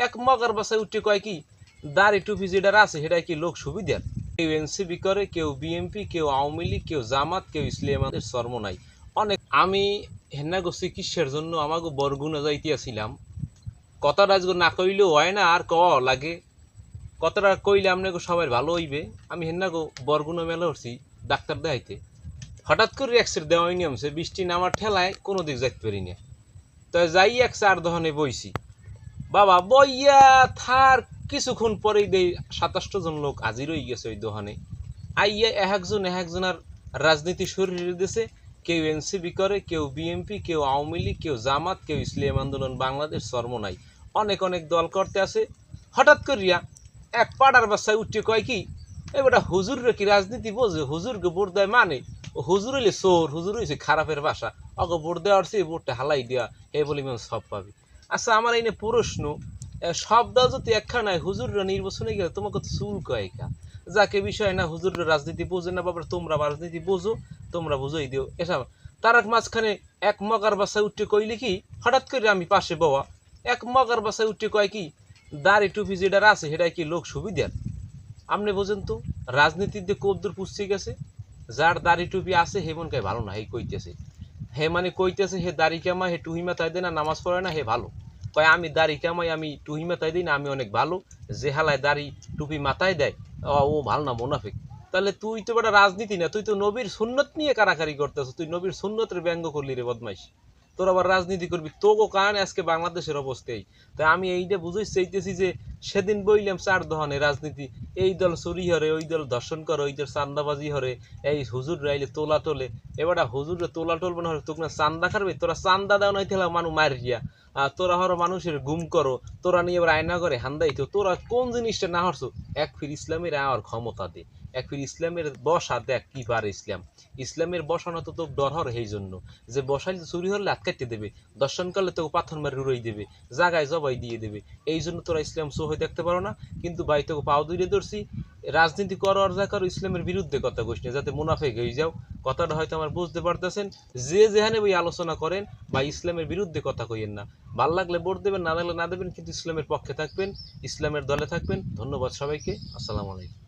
এক মগার বাসায় উঠে কয় কি দাড়ি টুপি যেটা আছে সেটা কি লোক সুবিধার। কেউ এনসিপি করে, কেউ বিএমপি, কেউ আওয়ামী লীগ, কেউ জামাত, কেউ ইসলামাবাদের শর্ম নাই অনেক। আমি হেন্না গো চিকিৎসার জন্য আমাকে বরগুনা যাইতেছিলাম। কথাটা আজকে না কইলেও হয় না, আর ক লাগে কথাটা কইলে আপনাকে সবাই ভালো হইবে। আমি হেন্না গো বরগুনা মেলা উঠছি ডাক্তার দেখাইতে, হঠাৎ করে এক্সরে দেওয়াই নিয়মছে, বৃষ্টি নামার ঠেলায় কোনো দিক যাইতে পারি না। তো যাই এক চার দহনে বইছি, বাবা বইয়া থার কিছুক্ষণ পরেই দেই ২৭ জন লোক হাজির হয়ে গেছে ওই দোকানে। আইয়া একজনের রাজনীতি শরীরে দিছে। কেউ এনসিপি করে, কেউ বিএমপি, কেউ আওয়ামী লীগ, কেউ জামাত, কেউ ইসলাম আন্দোলন বাংলাদেশ শর্ম নাই অনেক অনেক দল করতে আছে। হঠাৎ করিয়া এক পাড়ার বাসায় উঠে কয় কি এবারটা হুজুররা কি রাজনীতি বোঝে, হুজুরকে ভোট দেয় মানে হুজুর হইলে চোর, হুজুর হয়েছে খারাপের বাসা, অগ ভোট দেওয়ার চেয়ে ভোটটা হালাই দেওয়া এ বলি সব পাবি। আচ্ছা আমার এই প্রশ্ন, সব দাও যদি একখানায় হুজুররা নির্বাচনে গেলে তোমাকে তো চুল কয়েকা যাকে বিষয় না, হুজুররা রাজনীতি বোঝে না, বাবা তোমরা রাজনীতি বোঝো, তোমরা বুঝোই দিও এসব। তার মাঝখানে এক মগার বাসায় উঠে কইলে কি, হঠাৎ করে আমি পাশে বওয়া, এক মগার বাসায় উঠে কয় কি দাড়ি টুপি যেটা আছে সেটা কি লোক সুবিধার। আপনি বোঝেন তো রাজনীতির দিয়ে কদ্দুর পুষছে গেছে। যার দাড়ি টুপি আছে হে মন কে ভালো না, হে কইতেছে, হে মানে কইতেছে হে দাড়ি কামায়, হে টুহি মাথায় দেয় না, নামাজ পড়ে না, হে ভালো। কয় আমি দাড়ি কামাই, আমি টুহি মাথায় দিই না, আমি অনেক ভালো। যে হালায় দাড়ি টুপি মাথায় দেয় ও ভালো না, মোনাফিক। তাহলে তুই তো বেটা রাজনীতি না, তুই তো নবীর সুন্নত নিয়ে কারাকারি করতেছ, তুই নবীর সুন্নতের ব্যঙ্গ করলি রে বদমাইশ। তোর আবার রাজনীতি করবি, তোকে কারণে আজকে বাংলাদেশের অবস্থায়। তাই আমি এইটা বুঝেই চাইতেছি যে সেদিন বইলাম চার দহনে রাজনীতি, এই দল চুরি হরে, ওই দল ধর্ষণ করে, ওই দল চান্দাবাজি হরে, এই হুজুর রাইলে তোলা তোলে। এবার হুজুরে তোলা টলবে না হলে তোকে না চান্দা খারবে, তোরা চান্দা দেও নাই তাহলে মানুষ মার গিয়া তোরা হরো মানুষের গুম করো, তোরা নিয়ে এবার আয়না করে হান্দাইতো, তোরা কোন জিনিসটা না হরছো। এক ফির ইসলামের আর ক্ষমতা দে, এক ফির ইসলামের বসা দেখ কি পারে ইসলাম। ইসলামের বসানো তো তোকে ডর হর এই জন্য যে বসাইলে চুরি হলে হাত কাটতে দেবে, দর্শন করলে তোকে পাথর মারি উড়াই দেবে, জাগায় জবাই দিয়ে দেবে। এই জন্য তোরা ইসলাম সো হয়ে দেখতে পারো না। কিন্তু ভাই তোকে পাও দূরে ধরছি, রাজনীতি করো আর যা করো ইসলামের বিরুদ্ধে কথা কইস না, যাতে মুনাফেক হয়ে যাও। কথাটা হয়তো আমার বুঝতে পারতেছেন। যে যেখানে বই আলোচনা করেন বা ইসলামের বিরুদ্ধে কথা কইেন না। ভাল লাগলে ভোট দেবেন, না লাগলে না দেবেন, কিন্তু ইসলামের পক্ষে থাকবেন, ইসলামের দলে থাকবেন। ধন্যবাদ সবাইকে। আসসালামু আলাইকুম।